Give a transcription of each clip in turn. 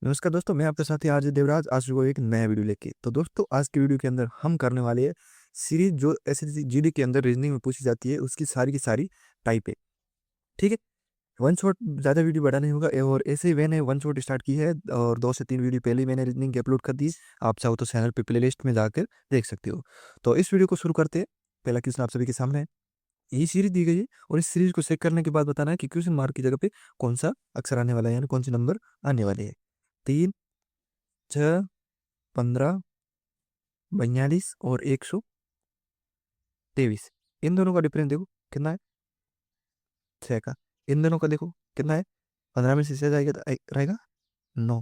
नमस्कार दोस्तों, मैं आपके साथी आरजे देवराज आज को एक नया वीडियो लेके। तो दोस्तों, आज की वीडियो के अंदर हम करने वाले हैं सीरीज जो एसएससी जीडी के अंदर रीजनिंग में पूछी जाती है, उसकी सारी की सारी टाइप है। ठीक है, वन शॉट ज़्यादा वीडियो बड़ा नहीं होगा और ऐसे ही मैंने वन शॉट स्टार्ट की है और 2 से 3 वीडियो पहले ही मैंने रीजनिंग की अपलोड कर दी। आप चाहो तो चैनल पे प्लेलिस्ट में जाकर देख सकते हो। तो इस वीडियो को शुरू करते हैं। पहला क्वेश्चन आप सभी के सामने है। ये सीरीज दी गई है और इस सीरीज को चेक करने के बाद बताना है कि क्वेश्चन मार्क की जगह पे कौन सा अक्षर आने वाला है, यानी कौन से नंबर आने वाले हैं। 3, 6, 15, 42 और 123। इन दोनों का डिफरेंस देखो कितना है, 6 का। इन दोनों का देखो कितना है, 15 में से 6 जाएगा तो रहेगा 9।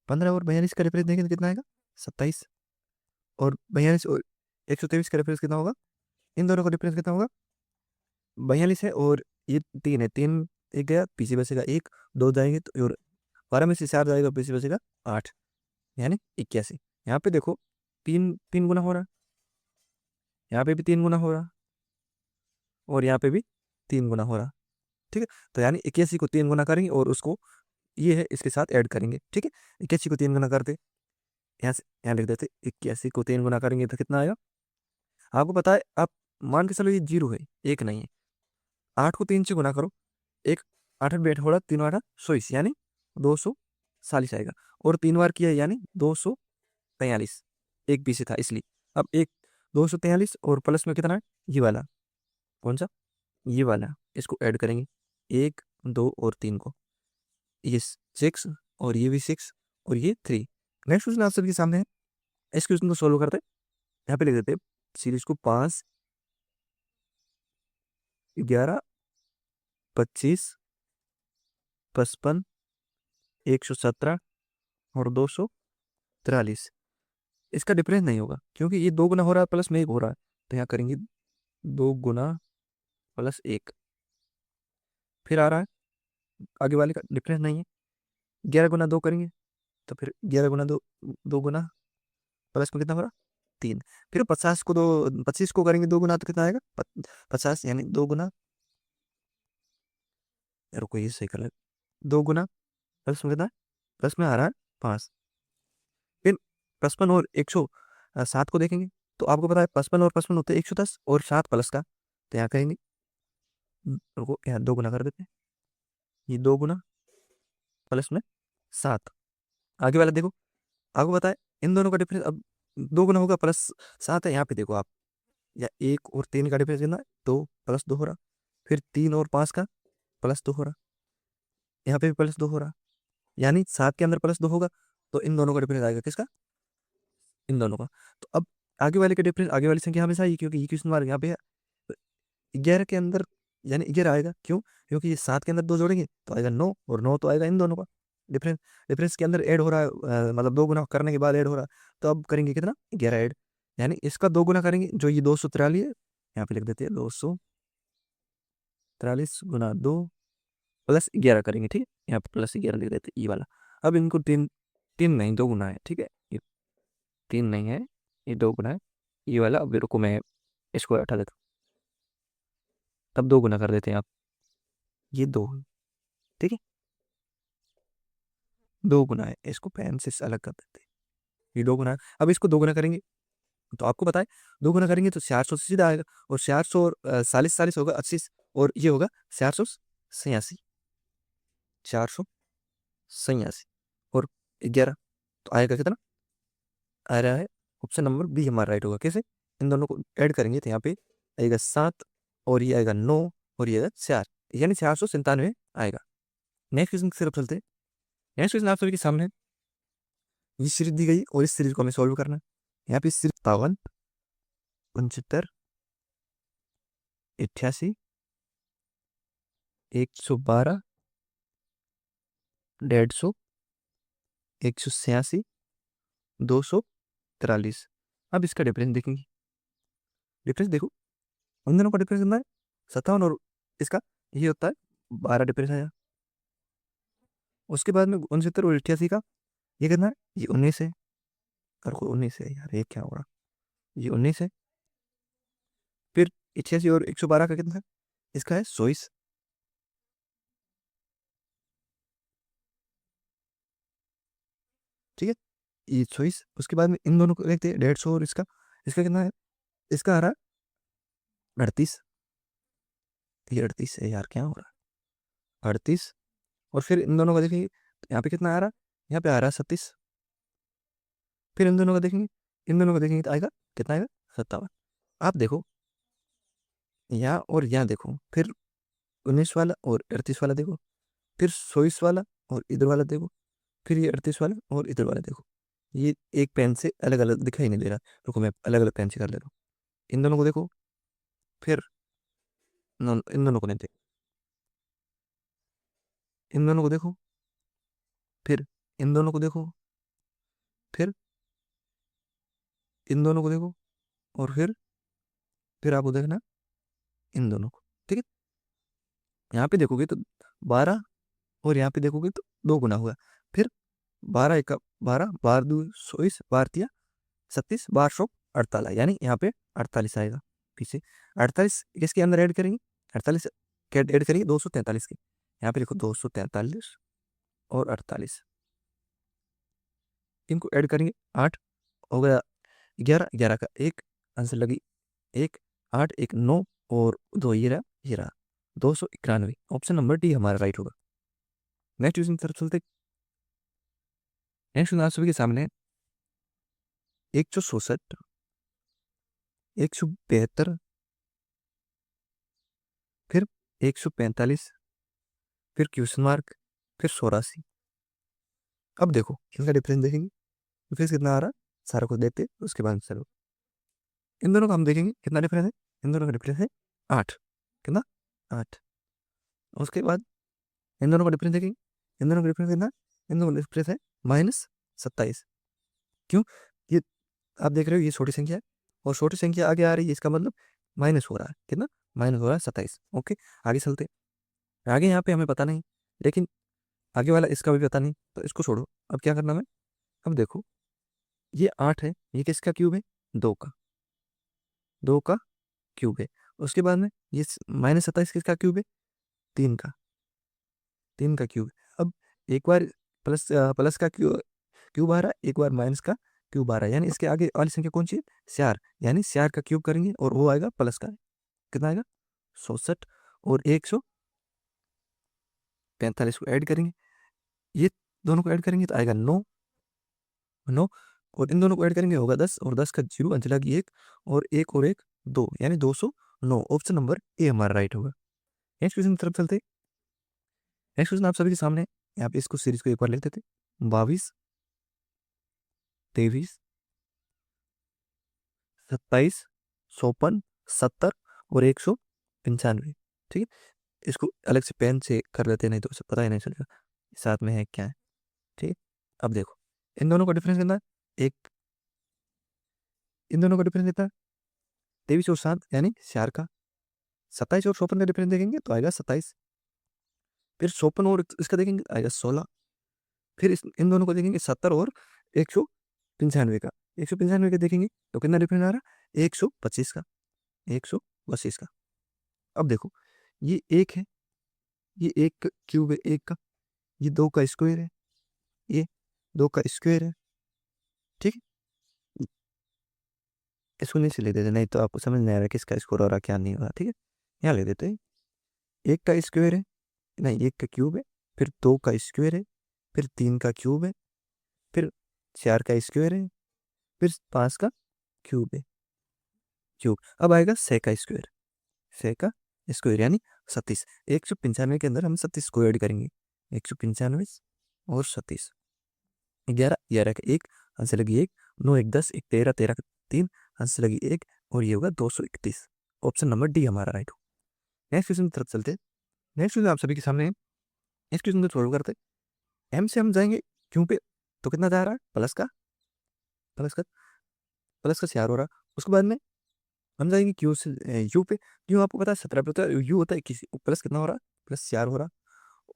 15 और 42 का डिफरेंस देखें तो कितना आएगा, 27। और 42 और 123 का डिफरेंस कितना होगा, इन दोनों का डिफरेंस कितना होगा, 42 है और ये 3 है। 3 एक गया, पीछे बचेगा 1, 2 जाएंगे तो और 12 में से 4 जाएगा, पीछे बचेगा 8, यानी 81। यहाँ पे देखो 3 3 गुना हो रहा है, यहाँ पे भी 3 गुना हो रहा और यहाँ पे भी 3 गुना हो रहा। ठीक है, तो यानी 81 को 3 गुना करेंगे और उसको ये है इसके साथ ऐड करेंगे। ठीक है, 81 को 3 गुना करते, यहाँ से यहाँ लिख देते, 81 को 3 गुना करेंगे तो कितना आएगा, आपको पता है। आप मान के चलो ये 0 है, 1 नहीं है। 8 को 3 से गुना करो, एक 8 बैठ हो रहा, 3 8 100, यानी 240 आएगा। और 3 बार किया यानी 243, एक पीछे था इसलिए। अब एक 243 और प्लस में कितना है, ये वाला, कौन सा, ये वाला, इसको ऐड करेंगे 1 2 और 3 को, ये 6 और ये भी 6 और ये 3। नेक्स्ट क्वेश्चन आप सबके सामने है। इस क्वेश्चन को सोल्व करते हैं। यहाँ पे लिख देते हैं सीरीज को 5, 11, 25, 55, 117 और 243। इसका डिफरेंस नहीं होगा क्योंकि ये 2 गुना हो रहा है प्लस में 1 हो रहा है, तो यहाँ करेंगे 2 गुना प्लस 1। फिर आ रहा है आगे वाले का डिफरेंस नहीं है, 11 गुना 2 करेंगे तो फिर 11 गुना 2, 2 गुना प्लस में कितना हो रहा, 3। फिर 50 को 2, 25 को करेंगे 2 गुना तो कितना आएगा, 50, यानी 2 गुना, रुको ये सही कर, 2 गुना प्लस में कितना है, प्लस में आ रहा है 5। फिर 55 और 107 को देखेंगे तो आपको पता है 55 और 55 होते हैं 110 और 7 प्लस का, तो यहाँ करेंगे, रुको यहाँ 2 गुना कर देते हैं, ये 2 गुना प्लस में 7। आगे वाला देखो, आपको पता है इन दोनों का डिफरेंस अब 2 गुना होगा प्लस 7 है। यहाँ पे देखो आप, या 1 और 3 का डिफरेंस कितना है, 2 प्लस 2 हो रहा। फिर 3 और 5 का प्लस 2 हो रहा, यहाँ पे भी प्लस 2 हो रहा, यानी 7 के अंदर प्लस 2 होगा तो इन दोनों का डिफरेंस आएगा किसका, इन दोनों का। तो अब आगे वाले का डिफरेंस, आगे वाली संख्या हमेशा ही, क्योंकि ये क्वेश्चन मार्क यहाँ पे है। 11 के अंदर यानी 11 आएगा, क्यों, क्योंकि ये 7 के अंदर 2 जोड़ेंगे तो आएगा 9 और 9 तो आएगा इन दोनों का डिफरेंस। डिफरेंस के अंदर ऐड हो रहा है, मतलब 2 गुना करने के बाद ऐड हो रहा है, तो अब करेंगे कितना, 11 ऐड, यानी इसका 2 गुना करेंगे जो ये 243 है, यहाँ पे लिख देते हैं 243 गुना 2 प्लस 11 करेंगे। ठीक है, यहाँ पे प्लस 11 लिख देते हैं ये वाला। अब इनको 3 3 नहीं 2 गुना है। ठीक है, ये 3 नहीं है, ये 2 गुना है ये वाला। अब रुको मैं इसको हटा देता हूँ, तब 2 गुना कर देते हैं आप, ये 2, ठीक है, 2 गुना है, इसको पेन से अलग कर देते हैं, ये 2 गुना है। अब इसको 2 गुना करेंगे तो आपको पता है 2 गुना करेंगे तो 400 से सीधा आएगा, और 400 और 40 40 होगा 80, और ये होगा 487, 487 और 11, तो आएगा कितना, आ रहा है ऑप्शन नंबर बी हमारा राइट होगा। कैसे, इन दोनों को ऐड करेंगे तो यहाँ पे आएगा 7 और ये आएगा 9 और ये आएगा 4, यानी 497 आएगा। नेक्स्ट क्वेश्चन की तरफ चलते हैं। नेक्स्ट क्वेश्चन आप सभी के सामने है। ये सीरीज दी गई और इस सीरीज को हमें सॉल्व करना है। यहाँ पे सिर्फ 57, 75, 88, 112, 150, 186, 243। अब इसका डिफरेंस देखेंगे। डिफरेंस देखो, उन दोनों का डिफरेंस कितना है, 57 और इसका ये होता है 12 डिफरेंस आया। उसके बाद में 69 और 88 का ये कितना है, ये 19 है, और 19 है यार, ये क्या हो रहा, ये 19 है। फिर 88 और 112 का कितना है, इसका है 100। ठीक है, ये 24। उसके बाद में इन दोनों को देखते हैं, 150 और इसका, इसका कितना है, इसका आ रहा है 38। ये 38 है यार, क्या हो रहा है 38। और फिर इन दोनों का देखेंगे तो यहाँ पे कितना आ रहा है, यहाँ पे आ रहा है 37। फिर इन दोनों का देखेंगे, इन दोनों का देखेंगे तो आएगा कितना, आएगा 57। आप देखो यहाँ और यहाँ देखो, फिर 19 वाला और 38 वाला देखो, फिर 24 वाला और इधर वाला देखो, फिर ये 38 वाला और इधर वाला देखो। ये एक पेन से अलग अलग दिखाई नहीं दे रहा। रुको मैं अलग अलग पेन से कर लेता हूँ। इन दोनों को देखो, फिर इन दोनों को नहीं देखो, इन दोनों को देखो, फिर इन दोनों को देखो, फिर इन दोनों को देखो, और फिर आपको देखना इन दोनों को। ठीक है, यहाँ पे देखोगे तो 12, और यहाँ पे देखोगे तो 2 गुना हुआ। फिर 12 एक 12, 12 2 24, 12 36, 12 48, यानी यहाँ पे 48 आएगा पीछे। 48 किसके अंदर ऐड करेंगे, 48 के ऐड करेंगे 243 के। यहाँ पे लिखो 243 और 48, इनको ऐड करेंगे 8 हो गया, 11, 11 का एक आंसर लगी, एक 8 एक 9 और 2 ये रहा 291। ऑप्शन नंबर डी हमारा राइट होगा। नेक्स्ट क्वेश्चन की तरफ चलते। नेक्स्ट आप सभी के सामने 167, 172, फिर 145, फिर क्वेश्चन मार्क, फिर 84। अब देखो इनका डिफरेंस देखेंगे, डिफरेंस कितना आ रहा है, सारा कुछ देखते उसके बाद चलो। इन दोनों का हम देखेंगे कितना डिफरेंस है, इन दोनों का डिफरेंस है 8। कितना, 8। उसके बाद इन दोनों का डिफरेंस देखेंगे, इन दोनों का डिफरेंस कितना, इन दोनों का डिफरेंस है -27। क्यों, ये आप देख रहे हो ये छोटी संख्या है, और छोटी संख्या आगे आ रही है, इसका मतलब माइनस हो रहा है। कितना, माइनस हो रहा है 27। ओके, आगे चलते। आगे यहाँ पे हमें पता नहीं, लेकिन आगे वाला इसका भी पता नहीं, तो इसको छोड़ो। अब क्या करना है, अब देखो ये 8 है, ये किसका क्यूब है, 2 का, 2 का क्यूब है। उसके बाद में ये -27 किसका क्यूब है, 3 का, 3 का क्यूब है। अब एक बार प्लस प्लस का क्यूब आ रहा है, एक बार माइनस का क्यूब आ रहा है, यानी इसके आगे वाली संख्या कौन सी है, 4, यानी 4 का क्यूब करेंगे और वो आएगा प्लस का, कितना आएगा 67। और 145 को ऐड करेंगे, ये दोनों को ऐड करेंगे तो आएगा 9, 9। और इन दोनों को ऐड करेंगे होगा 10, और 10 का 0 अंचला की 1, और एक 2, यानी 209। ऑप्शन नंबर ए हमारा राइट होगा। नेक्स्ट क्वेश्चन की तरफ चलते। नेक्स्ट क्वेश्चन आप सभी के सामने, यहाँ पे इसको सीरीज को एक बार लिख देते, 22, 23, 27, 54, 70 और 195। ठीक है, इसको अलग से पेन से कर लेते, नहीं तो उसे पता ही नहीं चलेगा साथ में है क्या है। ठीक है, अब देखो इन दोनों का डिफरेंस कितना है, एक, इन दोनों का डिफरेंस कितना है 23 और 7, यानी 4 का। 27 और 54 का डिफरेंस देखेंगे तो आएगा 27। फिर 54 और इसका देखेंगे आएगा 16। फिर इन दोनों को देखेंगे 70 और 195 का, 195 का देखेंगे तो कितना डिफरेंस आ रहा है, 125 का, 125 का। अब देखो ये एक है, ये एक क्यूब है एक का, ये 2 का स्क्वायर है, ये 2 का स्क्वायर है। ठीक है, इसको नीचे ले देते, नहीं तो आपको समझ नहीं आ रहा किसका स्क्वायर हो रहा क्या नहीं हो रहा। ठीक है, यहाँ ले देते हैं, एक का स्क्वायर है, नहीं एक का क्यूब है, फिर 2 का स्क्वायर है, फिर 3 का क्यूब है, फिर 4 का स्क्वायर है, फिर 5 का क्यूब है, क्यूब। अब आएगा 6 का स्क्वायर, 6 का स्क्वायर यानी 37। 195 के अंदर हम 37 को ऐड करेंगे, 195 और 37, 11, 11 का एक आंसर लगी 1, 9 एक 10, एक 13, 13 का 3 आंसर लगी 1, और ये होगा 231। ऑप्शन नंबर डी हमारा राइट हो। नेक्स्ट क्वेश्चन की तरफ चलते हैं। नेक्स्ट क्वेश्चन आप सभी के सामने है, इस क्वेश्चन को सॉल्व करते हैं। एम से हम जाएंगे क्यों पे, तो कितना जा रहा है, प्लस का, प्लस का, प्लस का 4 हो रहा। उसके बाद में हम जाएंगे क्यू से यू पे। क्यों आपको पता है 17 पे होता है, यू होता है किसी प्लस कितना हो रहा, +4 हो रहा।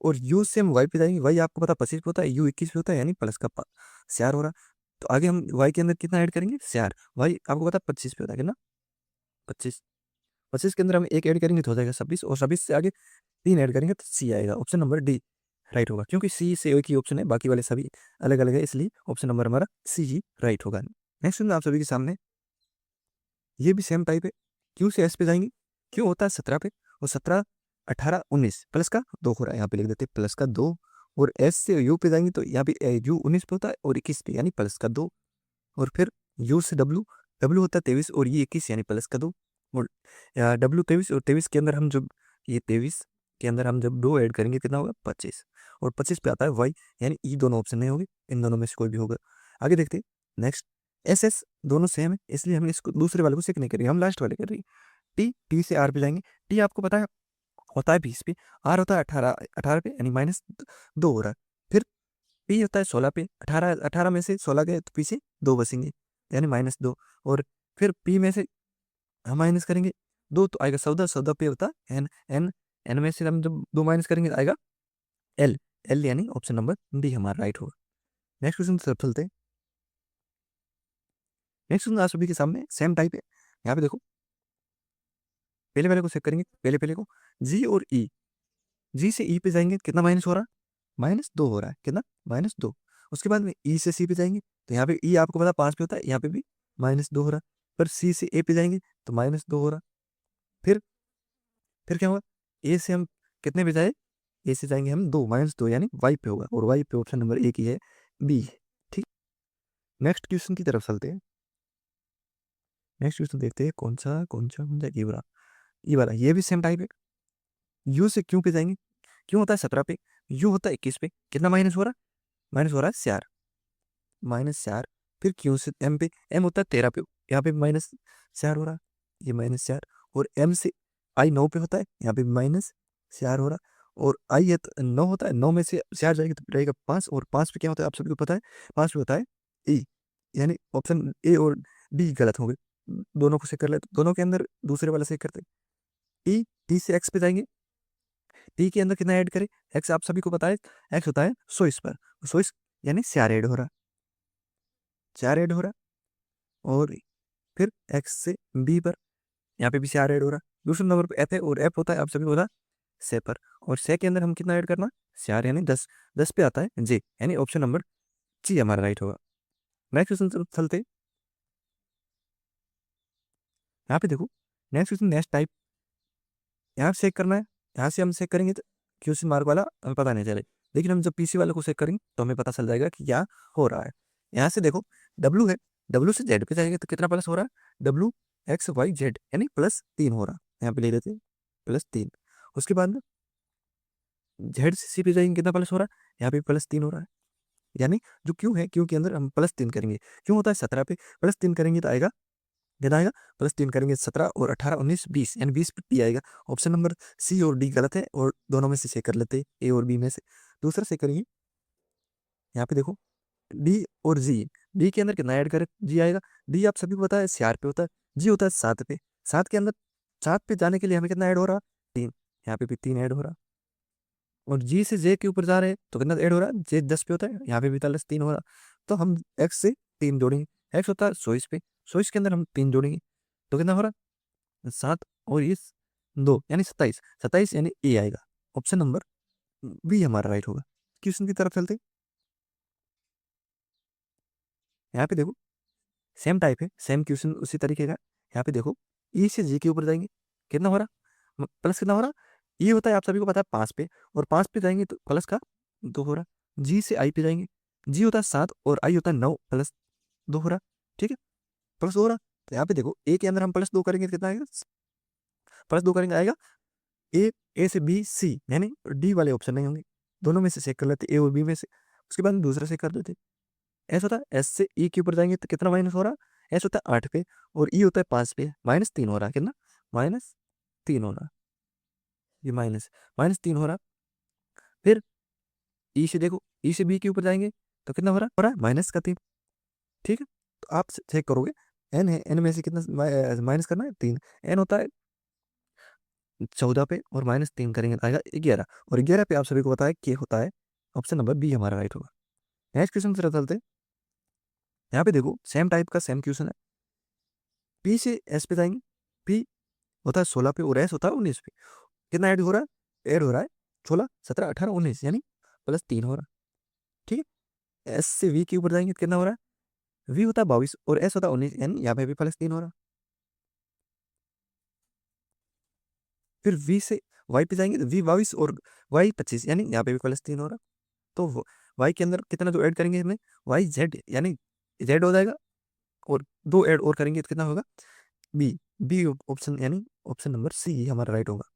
और यू से हम वाई पे जाएंगे, वाई आपको पता 25 पे होता है, यू 21 पे होता है, यानी प्लस का 4 हो रहा। तो आगे हम वाई के अंदर कितना ऐड करेंगे, 4। वाई आपको पता है 25 पे होता है, कितना 25, 25 के अंदर हम एक ऐड करेंगे तो हो जाएगा 26, और 26 से आगे 3 ऐड करेंगे तो सी आएगा। ऑप्शन नंबर डी राइट होगा, क्योंकि सी से एक ही ऑप्शन है, बाकी वाले सभी अलग अलग है, इसलिए ऑप्शन नंबर हमारा सी ही राइट होगा। नेक्स्ट क्वेश्चन आप सभी के सामने, ये भी सेम टाइप है। क्यू से एस पे जाएंगे, क्यू होता है 17 पे, और 17 18 19 प्लस का 2 हो रहा है, यहाँ पे लिख देते हैं प्लस का 2। और एस से यू पे जाएंगे तो यहाँ पे यू 19 पे होता है और 21 पे, यानी प्लस का 2। और फिर यू से डब्ल्यू, डब्ल्यू होता है 23 और ये 21, यानी प्लस का 2। और डब्ल्यू 23 और 23 के अंदर हम जब, ये 23 के अंदर हम जब 2 ऐड करेंगे कितना होगा 25, और 25 पे आता है वाई, यानी ई दोनों ऑप्शन नहीं होंगे, इन दोनों में से कोई भी होगा। आगे देखते हैं नेक्स्ट, एस एस दोनों सेम है, इसलिए हम इसको दूसरे वाले को सेक नहीं करेंगे, हम लास्ट वाले कर रही है। टी, टी से आर पे जाएंगे, टी आपको पता है होता है 20 पे, आर होता है 18 18 पे, यानी -2 हो रहा है। फिर पी होता है 16 पे, 18 18 में से 16 गए तो पीछे 2 बचेंगे, यानी -2। और फिर पी में से हम माइनस करेंगे 2 तो आएगा 14, 14 पे होता है एन, एन एन में से हम जब 2 माइनस करेंगे तो आएगा एल, एल यानी ऑप्शन नंबर डी हमारा राइट होगा। नेक्स्ट क्वेश्चन की तरफ चलते हैं। नेक्स्ट क्वेश्चन आप सभी के सामने सेम टाइप है, यहाँ पे देखो, पहले वाले को चेक करेंगे, पहले पहले को, जी और ई, जी से ई पे जाएंगे कितना माइनस हो रहा है, -2 हो रहा है, कितना -2। उसके बाद में ई से सी पे जाएंगे, तो यहाँ पे ई आपको पता 5 पे होता है, यहाँ पे भी -2 हो रहा है। पर सी से ए पे जाएंगे तो -2 हो रहा है। फिर क्या होगा, ए से हम कितने पे जाए, ए से जाएंगे हम 2, -2 यानी वाई पे होगा, और वाई पे ऑप्शन नंबर ए की है बी। ठीक, नेक्स्ट क्वेश्चन की तरफ चलते हैं। नेक्स्ट क्वेश्चन देखते हैं कौन सा ये वाला ये भी सेम टाइप है। यू से क्यू पे जाएंगे, क्यू होता है 17 पे, यू होता है 21 पे, कितना माइनस हो रहा है, माइनस हो रहा है 4, -4। फिर क्यू से एम पे, एम होता है 13 पे, यहाँ पे -4 हो रहा है, ये -4। और एम से आई 9 पे होता है, यहाँ पे -4 हो रहा है। और आई है 9 होता है, 9 में से 4 जाएगी तो रहेगा 5, और 5 पे क्या होता है आप सभी को पता है, 5 पे होता है ई, यानी ऑप्शन ए और बी गलत होंगे। दोनों को चेक कर ले, दोनों के अंदर दूसरे वाला चेक करते हैं। ई, टी से एक्स पे जाएंगे, टी के अंदर कितना ऐड करें, एक्स आप सभी को पता है, एक्स होता है 100 पर, 100 यानी 4 ऐड हो रहा है, 4 ऐड हो रहा है। और फिर एक्स से बी पर, यहाँ पे भी 4 ऐड हो रहा है। दूसरे नंबर पे एफ है, और एफ होता है आप सभी को पता है से पर, और से के अंदर हम कितना ऐड करना, 4 यानी 10, 10 पे आता है जे, यानी ऑप्शन नंबर सी हमारा राइट होगा। नेक्स्ट क्वेश्चन चलते, यहाँ पे देखो, नेक्स्ट क्वेश्चन नेक्स्ट टाइप, यहाँ से चेक करना है, यहाँ से हम चेक करेंगे तो क्वेश्चन मार्क वाला हमें पता नहीं चले, लेकिन हम जब पीसी वाले को चेक करेंगे तो हमें पता चल जाएगा कि क्या हो रहा है। यहाँ से देखो, डब्लू है, डब्लू से जेड पे जाएंगे तो कितना प्लस हो रहा है, डब्लू एक्स वाई जेड, यानी +3 हो रहा है, यहाँ पे ले लेते हैं +3। उसके बाद जेड से सी पे जाएंगे कितना प्लस हो रहा है, यहाँ पे +3 हो रहा है, यानी जो क्यू है, क्यू के अंदर हम +3 करेंगे, क्यों होता है 17 पे, +3 करेंगे तो आएगा कितना आएगा, +3 करेंगे 17 और 18 19 20, यानी 20 पे टी आएगा। ऑप्शन नंबर सी और डी गलत है, और दोनों में से चेक कर लेते हैं, ए और बी में से। दूसरा चेक करेंगे, यहाँ पे देखो, डी और जी, डी के अंदर कितना ऐड करें, जी आएगा, डी आप सभी को पता है 4 पे होता है, जी होता है 7 पे, 7 के अंदर 7 पे जाने के लिए हमें कितना ऐड हो रहा, 3, यहाँ पे भी 3 ऐड हो रहा। और जी से जे के ऊपर जा रहे हैं तो कितना ऐड हो रहा है, जे 10 पे होता है, यहाँ पे भी 3 हो रहा। तो हम एक्स से 3 जोड़ेंगे, एक्स होता है 100 पे, 100 के अंदर हम 3 जोड़ेंगे तो कितना हो रहा है 7, और ये 2 यानी 27, 27 यानी ए आएगा, ऑप्शन नंबर बी हमारा राइट होगा। क्वेश्चन की तरफ चलते, यहाँ पे देखो, सेम टाइप है, सेम क्वेश्चन उसी तरीके का। यहाँ पे देखो, ई से जी के ऊपर जाएंगे, कितना हो रहा प्लस, कितना हो रहा, ये होता है आप सभी को पता है 5 पे, और 5 पे जाएंगे तो प्लस का 2 हो रहा। जी से आई पे जाएंगे, जी होता है 7 और आई होता है 9, +2 हो रहा, ठीक है, +2 हो रहा। तो यहाँ पे देखो, ए के अंदर हम +2 करेंगे तो कितना आएगा, +2 करेंगे आएगा ए, ए से बी सी, यानी डी वाले ऑप्शन नहीं होंगे, दोनों में से चेक कर लेते, ए और बी में से। उसके बाद दूसरा चेक कर देते, एस होता है, एस से ई के ऊपर जाएंगे तो कितना माइनस हो रहा, एस होता है 8 पे और ई होता है 5 पे, -3 हो रहा है, कितना -3 हो रहा, ये माइनस 3 हो रहा। फिर ई से देखो, ई से बी के ऊपर जाएंगे तो कितना हो रहा है -3, ठीक है। तो आप चेक करोगे, एन है, एन में से कितना माइनस करना है, 3, एन होता है 14 पे और -3 करेंगे तो आएगा 11, और 11 पे आप सभी को पता है कि होता है ऑप्शन नंबर बी हमारा राइट होगा। नेक्स्ट क्वेश्चन से चलते हैं, यहाँ पे देखो, सेम टाइप का सेम क्वेश्चन है, पी से एस पे जाएंगे, पी होता है 16 पे और एस होता है 19 पे, कितना ऐड हो रहा है, ऐड हो रहा है 16 17 18 19, यानी प्लस 3 हो रहा। ठीक है, एस से वी के ऊपर जाएंगे तो कितना हो रहा है, वी होता है 22 और एस होता है 19, यानी यहाँ पे भी प्लस 3 हो रहा। फिर वी से वाई पे जाएंगे तो वी 22 और वाई 25, यानी यहाँ पे भी प्लस 3 हो रहा। तो वाई के अंदर कितना जो ऐड करेंगे हमें, वाई जेड, यानी जेड हो जाएगा, और 2 ऐड और करेंगे तो कितना होगा, बी। बी ऑप्शन, यानी ऑप्शन नंबर सी हमारा राइट होगा।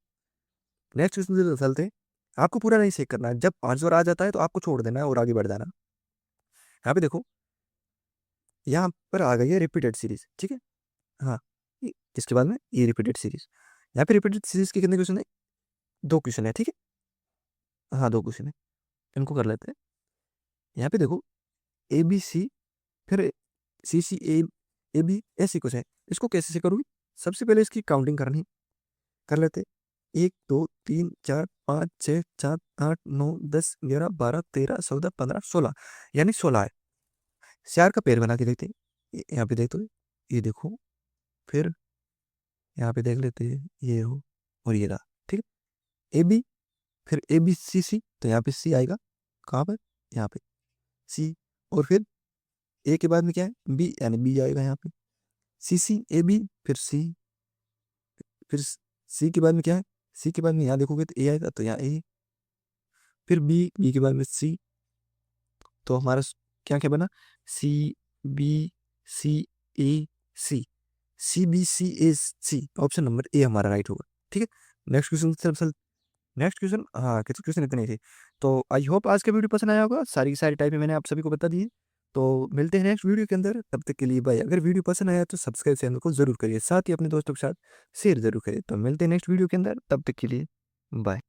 नेक्स्ट क्वेश्चन चलते हैं। आपको पूरा नहीं चेक करना है, जब आंसर आ जाता है तो आपको छोड़ देना है और आगे बढ़ जाना। यहाँ पे देखो, यहाँ पर आ गई है रिपीटेड सीरीज। ठीक है, हाँ, इसके बाद में ये रिपीटेड सीरीज। यहाँ पे रिपीटेड सीरीज के कितने क्वेश्चन है, 2 क्वेश्चन है। ठीक है, हाँ 2 क्वेश्चन है, इनको कर लेते हैं। यहाँ पे देखो, ए बी सी, फिर सी सी ए बी ऐसी कुछ है। इसको कैसे से करोगे, सबसे पहले इसकी काउंटिंग करनी, कर लेते। 1 2 3 4 5 6 7 8 9 10 11 12 13 14, यानी 16 है। चार का पेड़ बना के देखते हैं। यहाँ पे देख दो, ये देखो, फिर यहाँ पे देख लेते हैं, ये हो और ये रहा। ठीक है, ए बी, फिर ए बी सी सी, तो यहाँ पे सी आएगा, कहाँ पर, यहाँ पे सी। और फिर ए के बाद में क्या है, बी, यानी बी आएगा यहाँ पे, सी सी ए बी, फिर सी, फिर सी के बाद में क्या है, सी के बाद में यहाँ देखोगे तो ए आएगा, तो यहाँ ए, फिर बी, बी के बाद में सी, तो हमारा क्या क्या बना, C B C A C, C B C A C, option number A हमारा राइट होगा। ठीक है, नेक्स्ट क्वेश्चन। नेक्स्ट क्वेश्चन, हाँ किस क्वेश्चन इतने ही थे। तो आई होप आज का वीडियो पसंद आया होगा, सारी की सारी टाइप मैंने आप सभी को बता दी है। तो मिलते हैं नेक्स्ट वीडियो के अंदर, तब तक के लिए बाय। अगर वीडियो पसंद आया तो सब्सक्राइब चैनल को जरूर करिए, साथ ही अपने दोस्तों के साथ शेयर जरूर करिए। तो मिलते हैं नेक्स्ट वीडियो के अंदर, तब तक के लिए बाय।